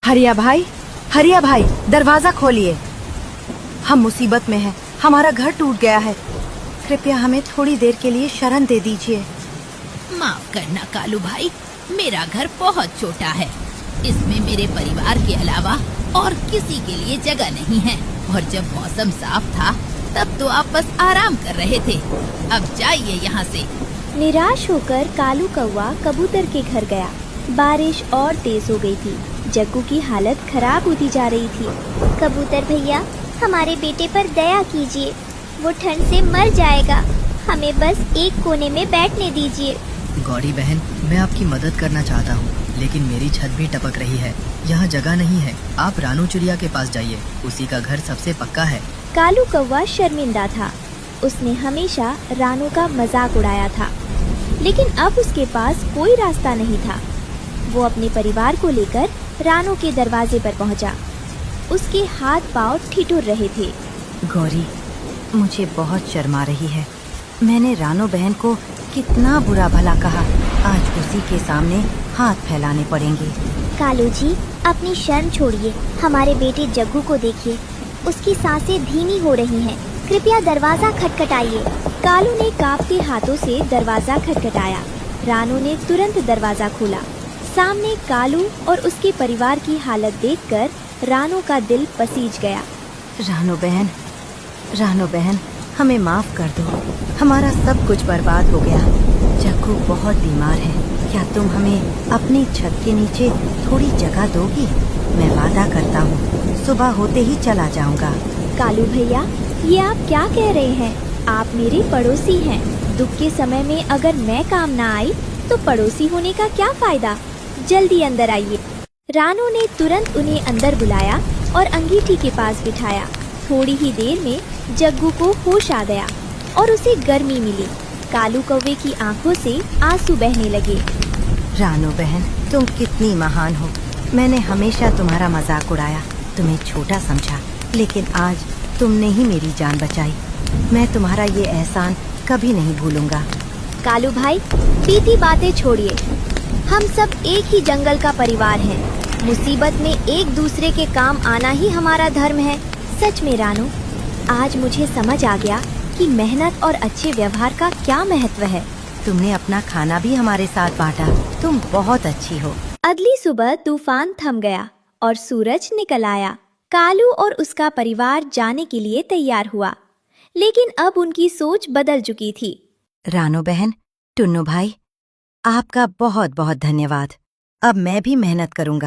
हरिया भाई, दरवाजा खोलिए। हम मुसीबत में हैं, हमारा घर टूट गया है। कृपया हमें थोड़ी देर के लिए शरण दे दीजिए। माफ करना कालू भाई, मेरा घर बहुत छोटा है। इसमें मेरे परिवार के अलावा और किसी के लिए जगह नहीं है। और जब मौसम साफ था तब तो आप बस आराम कर रहे थे। अब जाइए यहाँ से। निराश होकर कालू कौवा कबूतर के घर गया। बारिश और तेज हो गई थी। जग्गू की हालत खराब होती जा रही थी। कबूतर भैया, हमारे बेटे पर दया कीजिए, वो ठंड से मर जाएगा। हमें बस एक कोने में बैठने दीजिए। गौरी बहन, मैं आपकी मदद करना चाहता हूँ, लेकिन मेरी छत भी टपक रही है। यहाँ जगह नहीं है। आप रानू चिड़िया के पास जाइए, उसी का घर सबसे पक्का है। कालू कौवा शर्मिंदा था। उसने हमेशा रानू का मजाक उड़ाया था, लेकिन अब उसके पास कोई रास्ता नहीं था। वो अपने परिवार को लेकर रानू के दरवाजे पर पहुंचा। उसके हाथ पांव ठिठुर रहे थे। गौरी, मुझे बहुत शर्म आ रही है। मैंने रानू बहन को कितना बुरा भला कहा। आज उसी के सामने हाथ फैलाने पड़ेंगे। कालू जी, अपनी शर्म छोड़िए। हमारे बेटे जग्गू को देखिए, उसकी सांसें धीमी हो रही हैं। कृपया दरवाजा खटखटाइए। कालू ने कांपते हाथों से दरवाजा खटखटाया। रानू ने तुरंत दरवाजा खोला। सामने कालू और उसके परिवार की हालत देखकर रानू का दिल पसीज गया। रानू बहन, हमें माफ कर दो। हमारा सब कुछ बर्बाद हो गया। जग्गू बहुत बीमार है। क्या तुम हमें अपनी छत के नीचे थोड़ी जगह दोगी? मैं वादा करता हूँ, सुबह होते ही चला जाऊँगा। कालू भैया, ये आप क्या कह रहे हैं? आप मेरे पड़ोसी हैं। दुख के समय में अगर मैं काम ना आई तो पड़ोसी होने का क्या फायदा? जल्दी अंदर आइए। रानू ने तुरंत उन्हें अंदर बुलाया और अंगीठी के पास बिठाया। थोड़ी ही देर में जग्गू को होश आ गया और उसे गर्मी मिली। कालू कौवे की आंखों से आंसू बहने लगे। रानू बहन, तुम कितनी महान हो। मैंने हमेशा तुम्हारा मजाक उड़ाया, तुम्हें छोटा समझा, लेकिन आज तुमने ही मेरी जान बचाई। मैं तुम्हारा ये एहसान कभी नहीं भूलूंगा। कालू भाई, बीती बातें छोड़िए। हम सब एक ही जंगल का परिवार हैं। मुसीबत में एक दूसरे के काम आना ही हमारा धर्म है। सच में रानू, आज मुझे समझ आ गया कि मेहनत और अच्छे व्यवहार का क्या महत्व है। तुमने अपना खाना भी हमारे साथ बांटा। तुम बहुत अच्छी हो। अगली सुबह तूफान थम गया और सूरज निकल आया। कालू और उसका परिवार जाने के लिए तैयार हुआ, लेकिन अब उनकी सोच बदल चुकी थी। रानू बहन, टुन्नू भाई, आपका बहुत बहुत धन्यवाद। अब मैं भी मेहनत करूंगा।